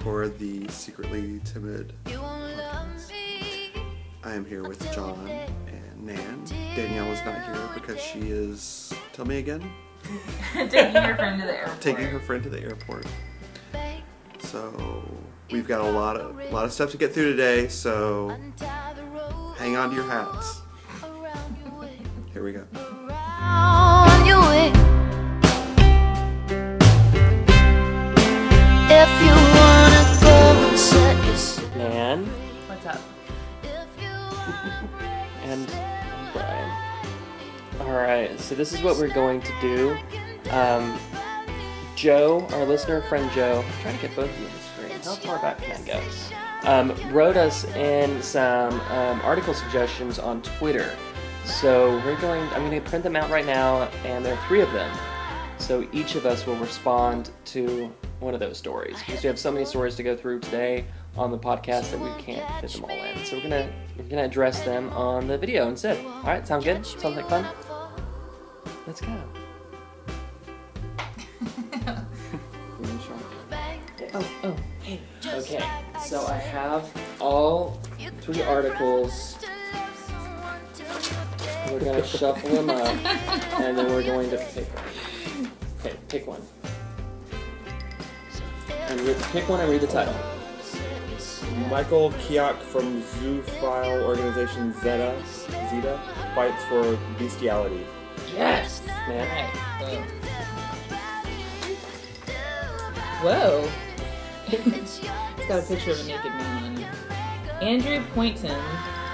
record the Secretly Timid podcast. I am here with John and Nan. Danielle is not here because she is, tell me again? Taking her friend to the airport. Taking her friend to the airport. So we've got a lot of stuff to get through today, so hang on to your hats. Here we go. If you wanna go and set your Nan What's up? and Brian. Alright, so this is what we're going to do. Joe, our listener friend Joe, I'm trying to get both of you on the screen. How far back can I go? Wrote us in some article suggestions on Twitter. So I'm going to print them out right now, and there are 3 of them. So each of us will respond to one of those stories, because we have so many stories to go through today on the podcast that we can't fit them all in. So we're gonna address them on the video instead. All right, sound good? Sounds like fun? Let's go. Oh, hey. Okay, so I have all 3 articles. We're gonna shuffle them up, and then we're going to pick one. Okay, pick one. And pick one and read the title. Michael Kiak from zoophile organization Zeta fights for bestiality. Yes, man. Whoa. It's got a picture of a naked man on it. Andrew Poynton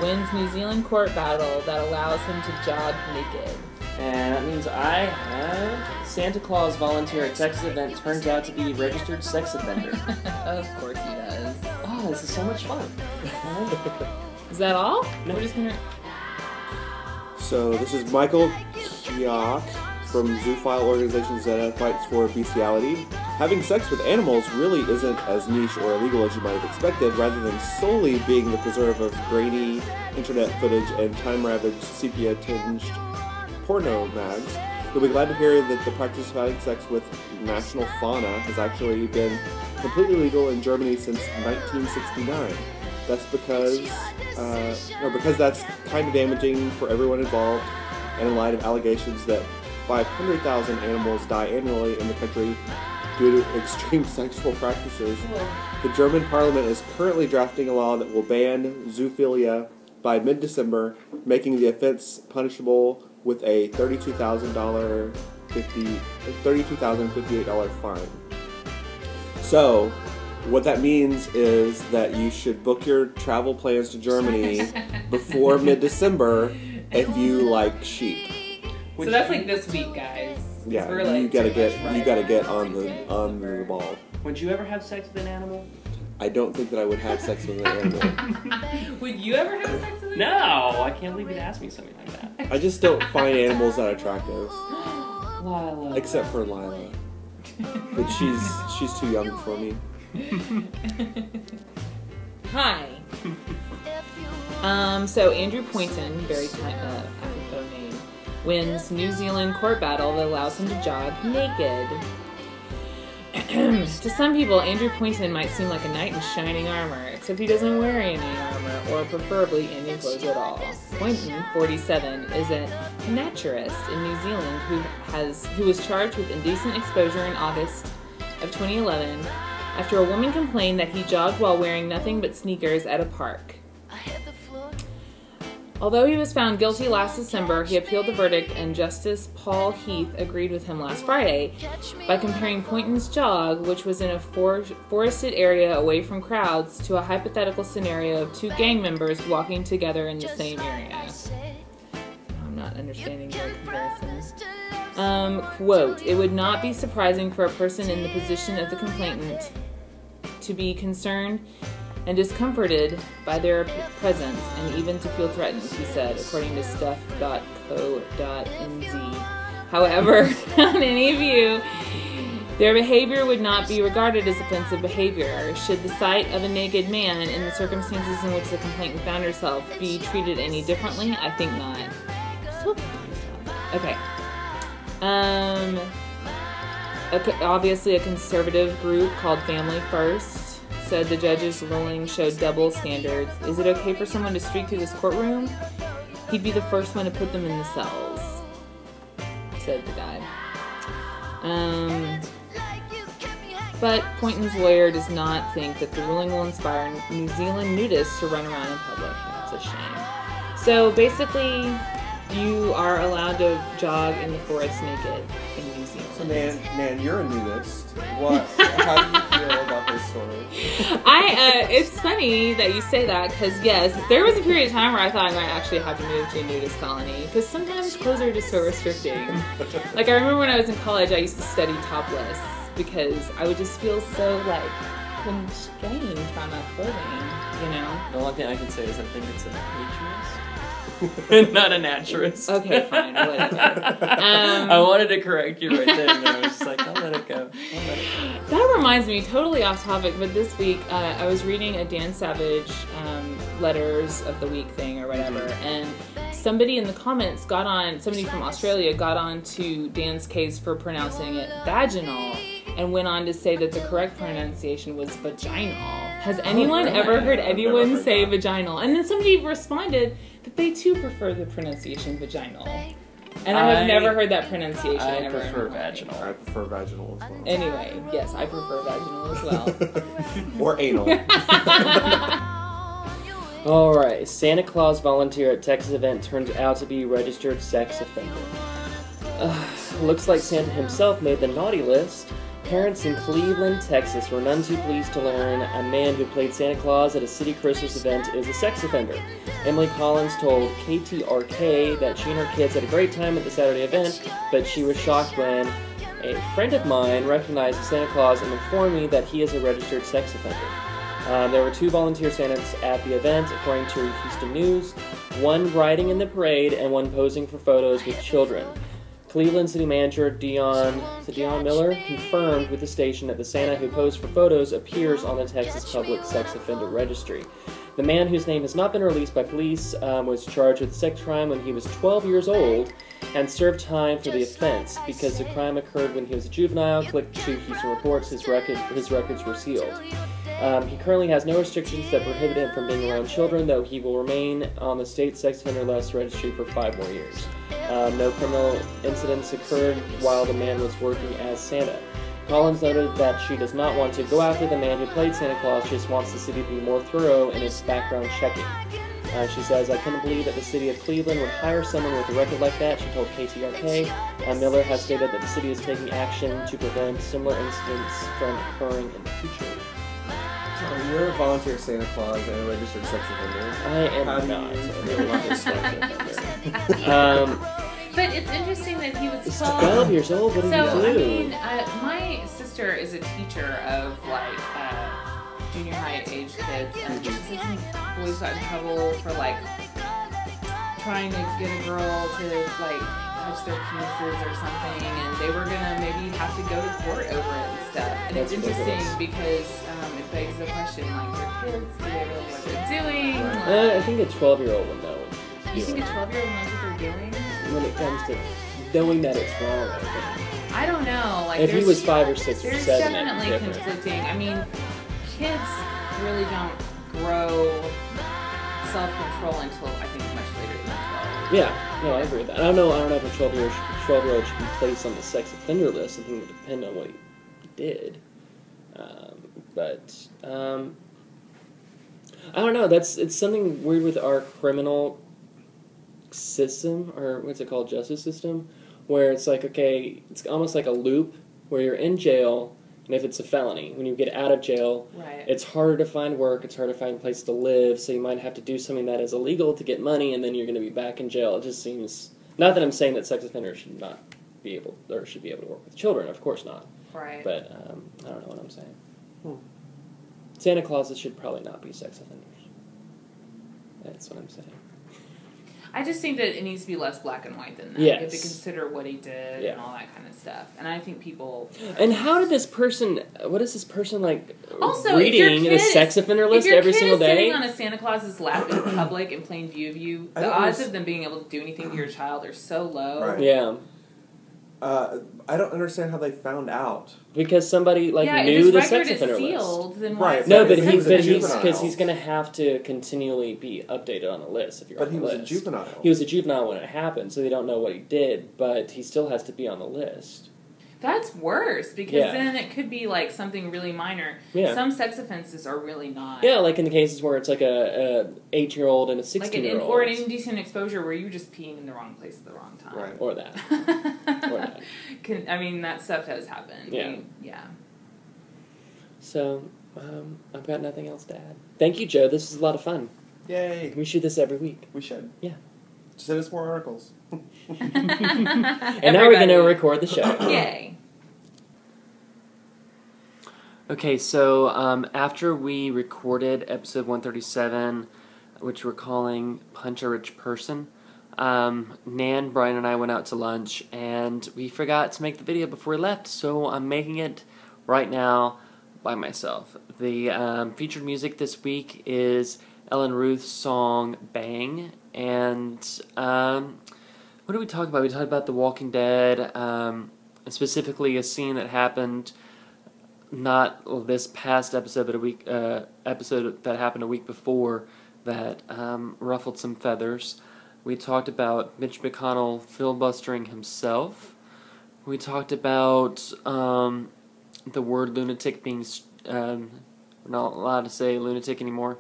wins New Zealand court battle that allows him to jog naked. And that means I have Santa Claus volunteer at Texas event turns out to be registered sex offender. Of course he does. Oh, this is so much fun. Is that all? No. We're just gonna... So this is Michael Kiak from zoophile organization Zeta fights for bestiality. Having sex with animals really isn't as niche or illegal as you might have expected, rather than solely being the preserve of grainy internet footage and time-ravaged sepia-tinged porno mags. You'll be glad to hear that the practice of having sex with national fauna has actually been completely legal in Germany since 1969. That's because that's kind of damaging for everyone involved, and in light of allegations that 500,000 animals die annually in the country due to extreme sexual practices. The German parliament is currently drafting a law that will ban zoophilia by mid-December, making the offense punishable with a $32,058 fine. So, what that means is that you should book your travel plans to Germany before mid-December if you like sheep. So that's like this week, guys. Yeah, We're like you gotta get on Right. the ball. Would you ever have sex with an animal? I don't think that I would have sex with an animal. Would you ever have sex with No, I can't believe you'd ask me something like that. I just don't find animals that attractive, Lila. except for Lila. But she's too young for me. Hi. So Andrew Poynton, very apropos name, wins New Zealand court battle that allows him to jog naked. To some people, Andrew Poynton might seem like a knight in shining armor, except he doesn't wear any armor, or preferably any clothes at all. Poynton, 47, is a naturist in New Zealand who was charged with indecent exposure in August of 2011 after a woman complained that he jogged while wearing nothing but sneakers at a park. Although he was found guilty last December, he appealed the verdict, and Justice Paul Heath agreed with him last Friday by comparing Poynton's jog, which was in a forested area away from crowds, to a hypothetical scenario of 2 gang members walking together in the same area. I'm not understanding the comparison. Quote, "It would not be surprising for a person in the position of the complainant to be concerned and discomforted by their presence, and even to feel threatened," he said, according to stuff.co.nz. However, on any view, their behavior would not be regarded as offensive behavior. Should the sight of a naked man in the circumstances in which the complainant found herself be treated any differently? I think not. Okay. Obviously a conservative group called Family First said the judge's ruling showed double standards. Is it okay for someone to streak through this courtroom? He'd be the first one to put them in the cells, said the guy. But Poynton's lawyer does not think that the ruling will inspire New Zealand nudists to run around in public. That's a shame. So basically, you are allowed to jog in the forest naked in New Zealand. So man, you're a nudist. What? How do you feel about this story? It's funny that you say that, because yes, there was a period of time where I thought I might actually have to move to a nudist colony, because sometimes clothes are just so restricting. Like, I remember when I was in college, I used to study topless, because I would just feel so, like, constrained by my clothing, you know? The only thing I can say is I think it's a naturist. Not a naturist. Okay, fine, whatever. I wanted to correct you right there, and I was just like, I'll let it go. That reminds me, totally off topic, but this week I was reading a Dan Savage letters of the week thing or whatever, and somebody in the comments somebody from Australia got on to Dan's case for pronouncing it vaginal and went on to say that the correct pronunciation was vaginal. Has anyone ever heard anyone say vaginal? And then somebody responded that they too prefer the pronunciation vaginal. And I have never heard that pronunciation ever. I prefer vaginal. I prefer vaginal as well. Anyway, yes, I prefer vaginal as well. Or anal. Alright, Santa Claus volunteer at Texas event turns out to be registered sex offender. Looks like Santa himself made the naughty list. Parents in Cleveland, Texas were none too pleased to learn a man who played Santa Claus at a city Christmas event is a sex offender. Emily Collins told KTRK that she and her kids had a great time at the Saturday event, but she was shocked when a friend of mine recognized Santa Claus and informed me that he is a registered sex offender. There were 2 volunteer Santas at the event, according to Houston News, one riding in the parade and one posing for photos with children. Cleveland City Manager Dion Miller confirmed with the station that the Santa who posed for photos appears on the Texas Public Sex Offender Registry. The man, whose name has not been released by police, was charged with a sex crime when he was 12 years old and served time for the offense. Because the crime occurred when he was a juvenile, clicked to Houston Reports, his records were sealed. He currently has no restrictions that prohibit him from being around children, though he will remain on the state sex offender list registry for 5 more years. No criminal incidents occurred while the man was working as Santa. Collins noted that she does not want to go after the man who played Santa Claus, she just wants the city to be more thorough in its background checking. She says, I couldn't believe that the city of Cleveland would hire someone with a record like that, she told KTRK. Miller has stated that the city is taking action to prevent similar incidents from occurring in the future. So you're a volunteer Santa Claus and a registered sex offender. I am How do not. you feel about this sex offender? But it's interesting that he was He's 12. 12 years old, what did So, he do? I mean, my sister is a teacher of, like, junior high age kids, and she says some boys got in trouble for, like, trying to get a girl to, like, touch their penises or something, and they were gonna maybe have to go to court over it and stuff. And That's it's interesting ridiculous. because it begs the question, like, their kids, do they really know what they're doing? Right. I think a 12-year-old would know. You think a 12-year-old knows what they're doing? When it comes to knowing that it's wrong, I think. I don't know. Like, If he there's- was 5 or 6 or There's 7, definitely that'd be different. conflicting. I mean, kids really don't grow self-control until I think much later than 12. Yeah, no, I agree with that. I don't know if a 12-year-old should be placed on the sex offender list. I think it would depend on what he did. I don't know. It's something weird with our criminal system, or what's it called, justice system, where it's like, okay, it's almost like a loop where you're in jail, and if it's a felony, when you get out of jail, Right. it's harder to find work, it's harder to find a place to live, so you might have to do something that is illegal to get money, and then you're going to be back in jail. It just seems, not that I'm saying that sex offenders should not be able, or should be able to work with children, of course not, Right. but I don't know what I'm saying. Santa Clauses should probably not be sex offenders. That's what I'm saying. I just think that it needs to be less black and white than that. Yes. You have to consider what he did Yeah. and all that kind of stuff. And I think people... And how did this person, what is this person like Also, if your reading kid the is- sex offender If list your every kid single is sitting day? on a Santa Claus's lap in public in plain view of you, I the don't odds understand- of them being able to do anything to your child are so low. Right. Yeah. I don't understand how they found out. Because somebody yeah, knew if his the record sex is offender sealed, list. then why Right, is No, it but a he was sex a he's offender? juvenile. going to have to continually be updated on the list if you're But on he the was list. a juvenile. He was a juvenile when it happened, so they don't know what he did, but he still has to be on the list. That's worse because Yeah. then it could be like something really minor. Yeah. Some sex offenses are really not. Yeah, like in the cases where it's like a 8-year-old and a Like 16-year-old. or an indecent exposure where you're just peeing in the wrong place at the wrong time. Right. Or that. Or that. I mean, that stuff has happened. Yeah. Yeah. So, I've got nothing else to add. Thank you, Joe. This is a lot of fun. Yay! We should do this every week. We should. Yeah. Send us more articles. And now we're going to record the show. Yay. Okay, so after we recorded episode 137, which we're calling Punch a Rich Person, Nan, Brian, and I went out to lunch, and we forgot to make the video before we left, so I'm making it right now by myself. The featured music this week is Ellen Ruth's song Bang, and what did we talk about? We talked about The Walking Dead, specifically a scene that happened not this past episode, but episode that happened a week before that ruffled some feathers. We talked about Mitch McConnell filibustering himself. We talked about the word lunatic being we're not allowed to say lunatic anymore.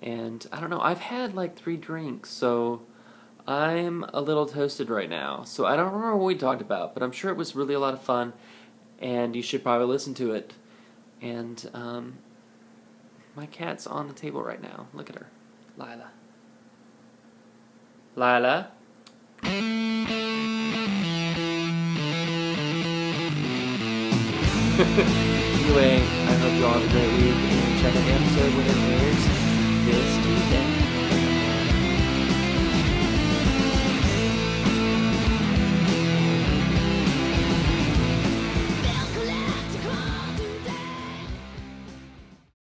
And I don't know, I've had like 3 drinks, so I'm a little toasted right now. So I don't remember what we talked about, but I'm sure it was really a lot of fun, and you should probably listen to it. And my cat's on the table right now. Look at her. Lila. Lila? Anyway, I hope you all have a great week, and check out the episode when it airs